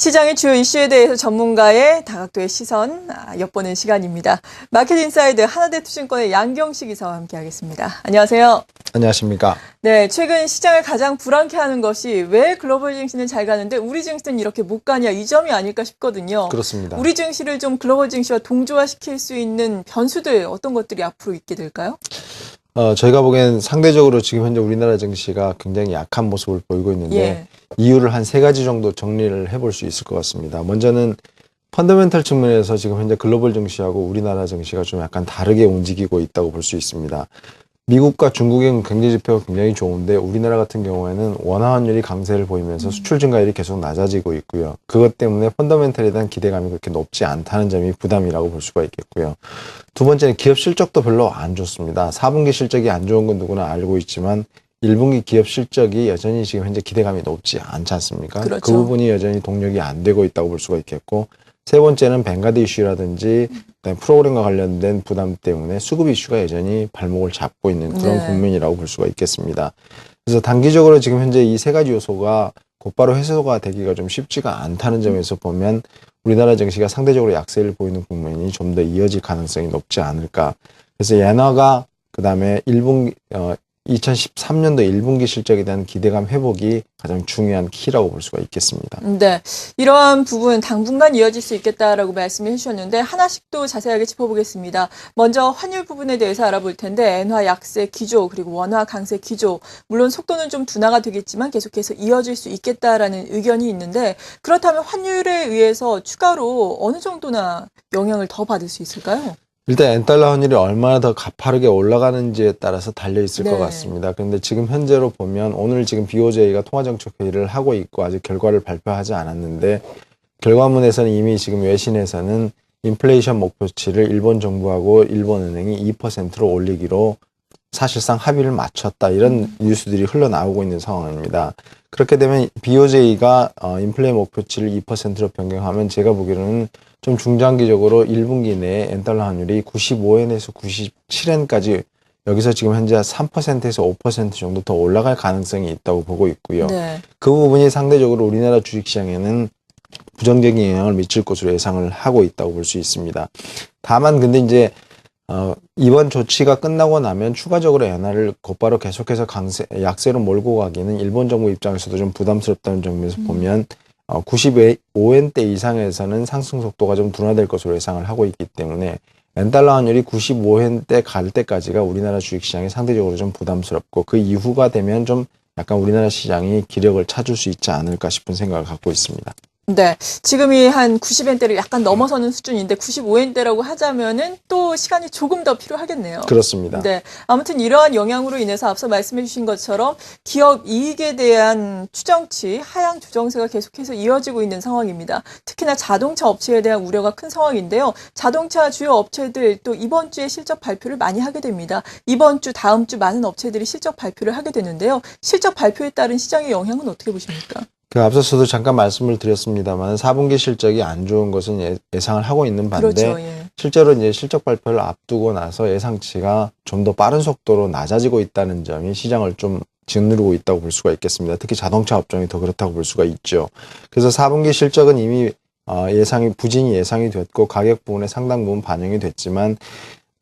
시장의 주요 이슈에 대해서 전문가의 다각도의 시선 엿보는 시간입니다. 마켓인사이드 하나대투증권의 양경식 기자와 함께하겠습니다. 안녕하세요. 안녕하십니까. 네, 최근 시장을 가장 불안케 하는 것이 왜 글로벌 증시는 잘 가는데 우리 증시는 이렇게 못 가냐, 이 점이 아닐까 싶거든요. 그렇습니다. 우리 증시를 좀 글로벌 증시와 동조화시킬 수 있는 변수들, 어떤 것들이 앞으로 있게 될까요? 저희가 보기엔 상대적으로 지금 현재 우리나라 증시가 굉장히 약한 모습을 보이고 있는데 이유를 한 3가지 정도 정리를 해볼 수 있을 것 같습니다. 먼저는 펀더멘털 측면에서 지금 현재 글로벌 증시하고 우리나라 증시가 좀 약간 다르게 움직이고 있다고 볼 수 있습니다. 미국과 중국의 경제 지표가 굉장히 좋은데 우리나라 같은 경우에는 원화 환율이 강세를 보이면서 수출 증가율이 계속 낮아지고 있고요. 그것 때문에 펀더멘털에 대한 기대감이 그렇게 높지 않다는 점이 부담이라고 볼 수가 있겠고요. 두 번째는 기업 실적도 별로 안 좋습니다. 4분기 실적이 안 좋은 건 누구나 알고 있지만 1분기 기업 실적이 여전히 지금 현재 기대감이 높지 않지 않습니까? 그렇죠. 그 부분이 여전히 동력이 안 되고 있다고 볼 수가 있겠고, 세 번째는 뱅가드 이슈라든지 프로그램과 관련된 부담 때문에 수급 이슈가 여전히 발목을 잡고 있는 그런 국면이라고 볼 수가 있겠습니다. 그래서 단기적으로 지금 현재 이 3가지 요소가 곧바로 해소가 되기가 좀 쉽지가 않다는 점에서 보면 우리나라 증시가 상대적으로 약세를 보이는 국면이 좀 더 이어질 가능성이 높지 않을까. 그래서 엔화가 그다음에 2013년도 1분기 실적에 대한 기대감 회복이 가장 중요한 키라고 볼 수가 있겠습니다. 네, 이러한 부분 당분간 이어질 수 있겠다라고 말씀해 주셨는데 하나씩 또 자세하게 짚어보겠습니다. 먼저 환율 부분에 대해서 알아볼 텐데 엔화 약세 기조 그리고 원화 강세 기조, 물론 속도는 좀 둔화가 되겠지만 계속해서 이어질 수 있겠다라는 의견이 있는데, 그렇다면 환율에 의해서 추가로 어느 정도나 영향을 더 받을 수 있을까요? 일단 엔달러 환율이 얼마나 더 가파르게 올라가는지에 따라서 달려 있을 것 같습니다. 그런데 지금 현재로 보면 오늘 지금 BOJ가 통화정책회의를 하고 있고 아직 결과를 발표하지 않았는데, 결과문에서는 이미 지금 외신에서는 인플레이션 목표치를 일본 정부하고 일본은행이 2%로 올리기로 사실상 합의를 마쳤다, 이런 뉴스들이 흘러나오고 있는 상황입니다. 그렇게 되면 BOJ가 인플레 목표치를 2%로 변경하면 제가 보기로는 좀 중장기적으로 1분기 내에 엔달러 환율이 95엔에서 97엔까지 여기서 지금 현재 3%에서 5% 정도 더 올라갈 가능성이 있다고 보고 있고요. 그 부분이 상대적으로 우리나라 주식시장에는 부정적인 영향을 미칠 것으로 예상을 하고 있다고 볼 수 있습니다. 다만 근데 이제 이번 조치가 끝나고 나면 추가적으로 엔화를 곧바로 계속해서 약세로 몰고 가기는 일본 정부 입장에서도 좀 부담스럽다는 점에서 보면 95엔대 이상에서는 상승 속도가 좀 둔화될 것으로 예상을 하고 있기 때문에 엔달러 환율이 95엔대 갈 때까지가 우리나라 주식시장이 상대적으로 좀 부담스럽고, 그 이후가 되면 좀 약간 우리나라 시장이 기력을 찾을 수 있지 않을까 싶은 생각을 갖고 있습니다. 네, 지금이 한 90엔대를 약간 넘어서는 수준인데 95엔대라고 하자면은 또 시간이 조금 더 필요하겠네요. 그렇습니다. 네, 아무튼 이러한 영향으로 인해서 앞서 말씀해 주신 것처럼 기업 이익에 대한 추정치 하향 조정세가 계속해서 이어지고 있는 상황입니다. 특히나 자동차 업체에 대한 우려가 큰 상황인데요. 자동차 주요 업체들 또 이번 주에 실적 발표를 많이 하게 됩니다. 이번 주, 다음 주 많은 업체들이 실적 발표를 하게 되는데요. 실적 발표에 따른 시장의 영향은 어떻게 보십니까? 앞서서도 잠깐 말씀을 드렸습니다만 4분기 실적이 안 좋은 것은 예상을 하고 있는 반대, 실제로 이제 실적 발표를 앞두고 나서 예상치가 좀 더 빠른 속도로 낮아지고 있다는 점이 시장을 좀 짓누르고 있다고 볼 수가 있겠습니다. 특히 자동차 업종이 더 그렇다고 볼 수가 있죠. 그래서 4분기 실적은 이미 부진이 예상이 됐고 가격 부분에 상당 부분 반영이 됐지만,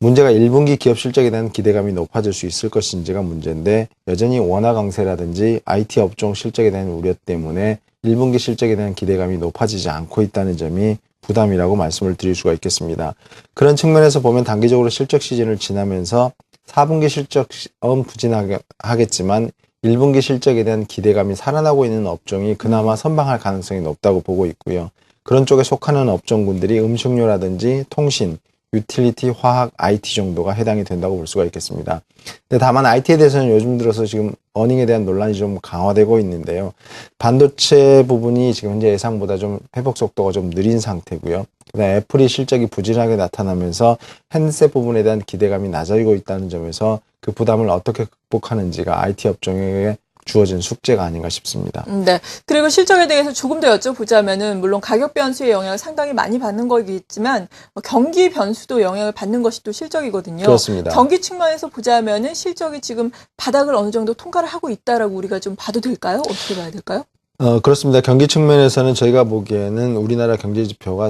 문제가 1분기 기업 실적에 대한 기대감이 높아질 수 있을 것인지가 문제인데, 여전히 원화 강세라든지 IT 업종 실적에 대한 우려 때문에 1분기 실적에 대한 기대감이 높아지지 않고 있다는 점이 부담이라고 말씀을 드릴 수가 있겠습니다. 그런 측면에서 보면 단기적으로 실적 시즌을 지나면서 4분기 실적은 부진하겠지만 1분기 실적에 대한 기대감이 살아나고 있는 업종이 그나마 선방할 가능성이 높다고 보고 있고요. 그런 쪽에 속하는 업종군들이 음식료라든지 통신, 유틸리티, 화학, IT 정도가 해당이 된다고 볼 수가 있겠습니다. 근데 다만 IT에 대해서는 요즘 들어서 지금 어닝에 대한 논란이 좀 강화되고 있는데요. 반도체 부분이 지금 현재 예상보다 좀 회복 속도가 좀 느린 상태고요. 그다음에 애플이 실적이 부진하게 나타나면서 핸드셋 부분에 대한 기대감이 낮아지고 있다는 점에서 그 부담을 어떻게 극복하는지가 IT 업종에게 주어진 숙제가 아닌가 싶습니다. 네. 그리고 실적에 대해서 조금 더 여쭤보자면은, 물론 가격 변수의 영향을 상당히 많이 받는 거겠지만 경기 변수도 영향을 받는 것이 또 실적이거든요. 그렇습니다. 경기 측면에서 보자면은 실적이 지금 바닥을 어느 정도 통과를 하고 있다라고 우리가 좀 봐도 될까요? 어떻게 봐야 될까요? 그렇습니다. 경기 측면에서는 저희가 보기에는 우리나라 경제 지표가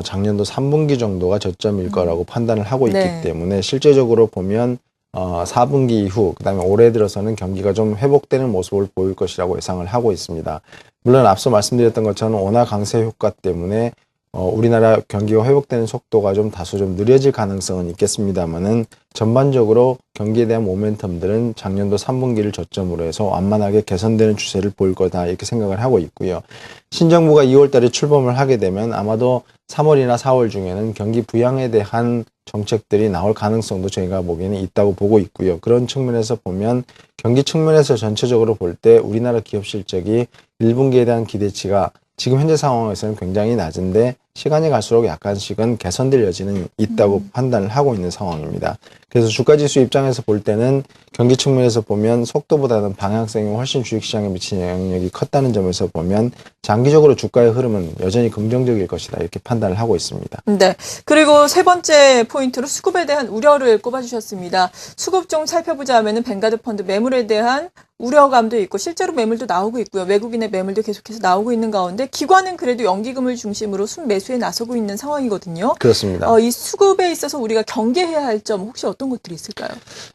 작년도 3분기 정도가 저점일 거라고 판단을 하고 있기 네. 때문에 실제적으로 보면 4분기 이후 그다음에 올해 들어서는 경기가 좀 회복되는 모습을 보일 것이라고 예상을 하고 있습니다. 물론 앞서 말씀드렸던 것처럼 원화 강세 효과 때문에 우리나라 경기가 회복되는 속도가 좀 다소 좀 느려질 가능성은 있겠습니다만은 전반적으로 경기에 대한 모멘텀들은 작년도 3분기를 저점으로 해서 완만하게 개선되는 추세를 보일 거다 이렇게 생각을 하고 있고요. 신정부가 2월 달에 출범을 하게 되면 아마도 3월이나 4월 중에는 경기 부양에 대한 정책들이 나올 가능성도 저희가 보기에는 있다고 보고 있고요. 그런 측면에서 보면 경기 측면에서 전체적으로 볼 때 우리나라 기업 실적이 1분기에 대한 기대치가 지금 현재 상황에서는 굉장히 낮은데 시간이 갈수록 약간씩은 개선될 여지는 있다고 판단을 하고 있는 상황입니다. 그래서 주가지수 입장에서 볼 때는 경기 측면에서 보면 속도보다는 방향성이 훨씬 주식시장에 미치는 영향력이 컸다는 점에서 보면 장기적으로 주가의 흐름은 여전히 긍정적일 것이다 이렇게 판단을 하고 있습니다. 네. 그리고 세 번째 포인트로 수급에 대한 우려를 꼽아주셨습니다. 수급 좀 살펴보자면은 뱅가드 펀드 매물에 대한 우려감도 있고 실제로 매물도 나오고 있고요. 외국인의 매물도 계속해서 나오고 있는 가운데 기관은 그래도 연기금을 중심으로 순매수에 나서고 있는 상황이거든요. 그렇습니다. 이 수급에 있어서 우리가 경계해야 할 점 혹시 어떤 것들이 있을까요?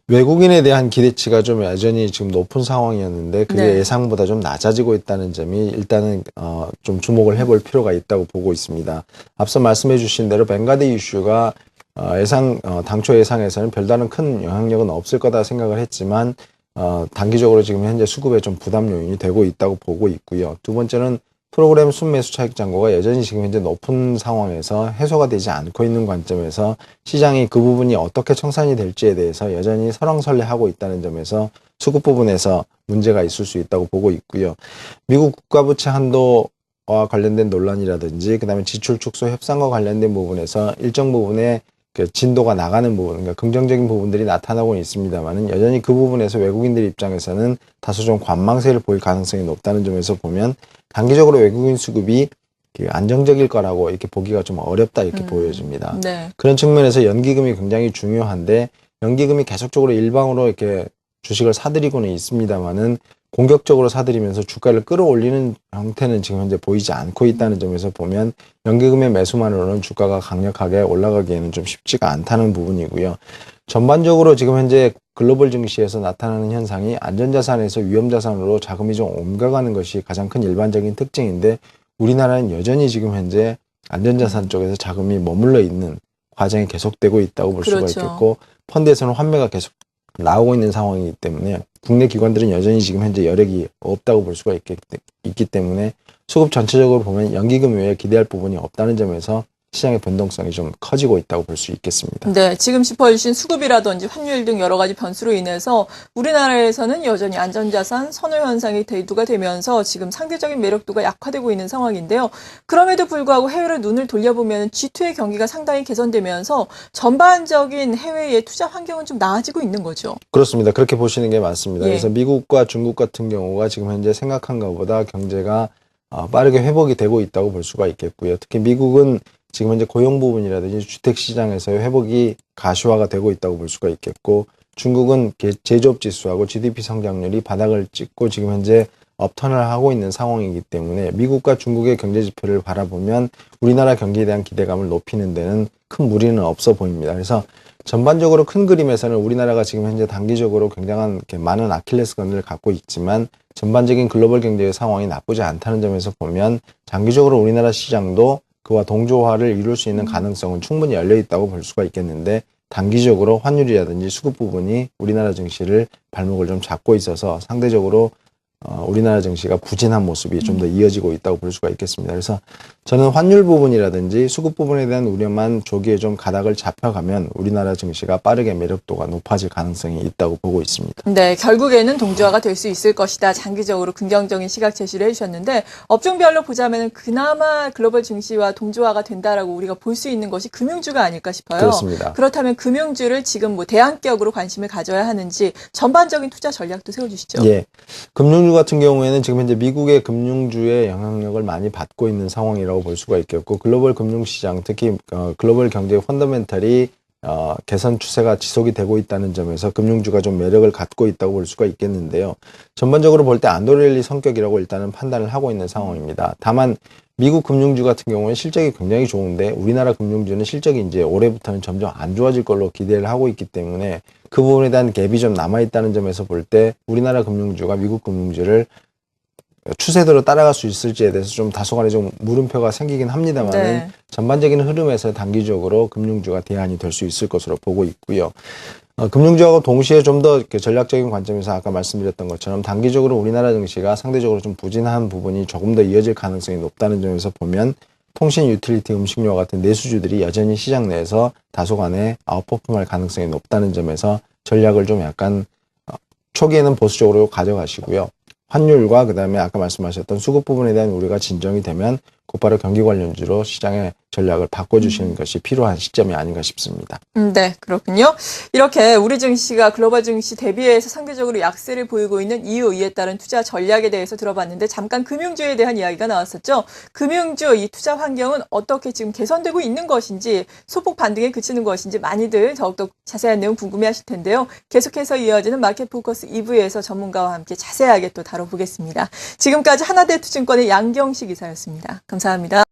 외국인에 대한 기대치가 좀 여전히 지금 높은 상황이었는데 그게 네. 예상보다 좀 낮아지고 있다는 점이 일단은 좀 주목을 해볼 필요가 있다고 보고 있습니다. 앞서 말씀해 주신 대로 뱅가드 이슈가 당초 예상에서는 별다른 큰 영향력은 없을 거다 생각을 했지만 단기적으로 지금 현재 수급에 좀 부담 요인이 되고 있다고 보고 있고요. 두 번째는 프로그램 순매수 차익 잔고가 여전히 지금 현재 높은 상황에서 해소가 되지 않고 있는 관점에서 시장이 그 부분이 어떻게 청산이 될지에 대해서 여전히 설왕설래하고 있다는 점에서 수급 부분에서 문제가 있을 수 있다고 보고 있고요. 미국 국가부채 한도와 관련된 논란이라든지 그다음에 지출 축소 협상과 관련된 부분에서 일정 부분의 그 진도가 나가는 부분, 그러니까 긍정적인 부분들이 나타나고는 있습니다만은 여전히 그 부분에서 외국인들 입장에서는 다소 좀 관망세를 보일 가능성이 높다는 점에서 보면 단기적으로 외국인 수급이 안정적일 거라고 이렇게 보기가 좀 어렵다 이렇게 보여집니다. 네. 그런 측면에서 연기금이 굉장히 중요한데 연기금이 계속적으로 일방으로 이렇게 주식을 사들이고는 있습니다만은 공격적으로 사들이면서 주가를 끌어올리는 형태는 지금 현재 보이지 않고 있다는 점에서 보면 연기금의 매수만으로는 주가가 강력하게 올라가기에는 좀 쉽지가 않다는 부분이고요. 전반적으로 지금 현재 글로벌 증시에서 나타나는 현상이 안전자산에서 위험자산으로 자금이 좀 옮겨가는 것이 가장 큰 일반적인 특징인데 우리나라는 여전히 지금 현재 안전자산 쪽에서 자금이 머물러 있는 과정이 계속되고 있다고 볼 그렇죠. 수가 있겠고 펀드에서는 환매가 계속 나오고 있는 상황이기 때문에 국내 기관들은 여전히 지금 현재 여력이 없다고 볼 수가 있기 때문에 수급 전체적으로 보면 연기금 외에 기대할 부분이 없다는 점에서 시장의 변동성이 좀 커지고 있다고 볼 수 있겠습니다. 네, 지금 짚어주신 수급이라든지 환율 등 여러 가지 변수로 인해서 우리나라에서는 여전히 안전자산 선호 현상이 대두가 되면서 지금 상대적인 매력도가 약화되고 있는 상황인데요. 그럼에도 불구하고 해외로 눈을 돌려보면 G2의 경기가 상당히 개선되면서 전반적인 해외의 투자 환경은 좀 나아지고 있는 거죠. 그렇습니다. 그렇게 보시는 게 맞습니다. 예. 그래서 미국과 중국 같은 경우가 지금 현재 생각한 것보다 경제가 빠르게 회복이 되고 있다고 볼 수가 있겠고요. 특히 미국은 지금 현재 고용 부분이라든지 주택 시장에서의 회복이 가시화가 되고 있다고 볼 수가 있겠고 중국은 제조업 지수하고 GDP 성장률이 바닥을 찍고 지금 현재 업턴을 하고 있는 상황이기 때문에 미국과 중국의 경제 지표를 바라보면 우리나라 경기에 대한 기대감을 높이는 데는 큰 무리는 없어 보입니다. 그래서 전반적으로 큰 그림에서는 우리나라가 지금 현재 단기적으로 굉장한 많은 아킬레스건을 갖고 있지만 전반적인 글로벌 경제의 상황이 나쁘지 않다는 점에서 보면 장기적으로 우리나라 시장도 그와 동조화를 이룰 수 있는 가능성은 충분히 열려 있다고 볼 수가 있겠는데 단기적으로 환율이라든지 수급 부분이 우리나라 증시를 발목을 좀 잡고 있어서 상대적으로 우리나라 증시가 부진한 모습이 좀 더 이어지고 있다고 볼 수가 있겠습니다. 그래서 저는 환율 부분이라든지 수급 부분에 대한 우려만 조기에 좀 가닥을 잡혀가면 우리나라 증시가 빠르게 매력도가 높아질 가능성이 있다고 보고 있습니다. 네, 결국에는 동조화가 될 수 있을 것이다. 장기적으로 긍정적인 시각 제시를 해주셨는데 업종별로 보자면 그나마 글로벌 증시와 동조화가 된다라고 우리가 볼 수 있는 것이 금융주가 아닐까 싶어요. 그렇습니다. 그렇다면 금융주를 지금 대안격으로 관심을 가져야 하는지 전반적인 투자 전략도 세워주시죠. 예, 금융주 같은 경우에는 지금 현재 미국의 금융주의 영향력을 많이 받고 있는 상황이라고 볼 수가 있겠고 글로벌 금융시장 특히 글로벌 경제의 펀더멘털이 개선 추세가 지속이 되고 있다는 점에서 금융주가 좀 매력을 갖고 있다고 볼 수가 있겠는데요. 전반적으로 볼 때 안도랠리 성격이라고 일단은 판단을 하고 있는 상황입니다. 다만 미국 금융주 같은 경우는 실적이 굉장히 좋은데 우리나라 금융주는 실적이 이제 올해부터는 점점 안 좋아질 걸로 기대를 하고 있기 때문에 그 부분에 대한 갭이 좀 남아있다는 점에서 볼 때 우리나라 금융주가 미국 금융주를 추세대로 따라갈 수 있을지에 대해서 좀 다소간에 좀 물음표가 생기긴 합니다만은 네. 전반적인 흐름에서 단기적으로 금융주가 대안이 될 수 있을 것으로 보고 있고요. 금융주하고 동시에 좀 더 전략적인 관점에서 아까 말씀드렸던 것처럼 단기적으로 우리나라 증시가 상대적으로 좀 부진한 부분이 조금 더 이어질 가능성이 높다는 점에서 보면 통신, 유틸리티, 음식료 같은 내수주들이 여전히 시장 내에서 다소간에 아웃퍼폼할 가능성이 높다는 점에서 전략을 좀 약간 초기에는 보수적으로 가져가시고요. 환율과 그다음에 아까 말씀하셨던 수급 부분에 대한 우려가 진정이 되면 곧바로 경기 관련주로 시장의 전략을 바꿔주시는 것이 필요한 시점이 아닌가 싶습니다. 네, 그렇군요. 이렇게 우리 증시가 글로벌 증시 대비해서 상대적으로 약세를 보이고 있는 이유, 이에 따른 투자 전략에 대해서 들어봤는데 잠깐 금융주에 대한 이야기가 나왔었죠. 금융주, 이 투자 환경은 어떻게 지금 개선되고 있는 것인지, 소폭 반등에 그치는 것인지 많이들 더욱더 자세한 내용 궁금해하실 텐데요. 계속해서 이어지는 마켓 포커스 2부에서 전문가와 함께 자세하게 또 다뤄보겠습니다. 지금까지 하나대투증권의 양경식 이사였습니다. 감사합니다.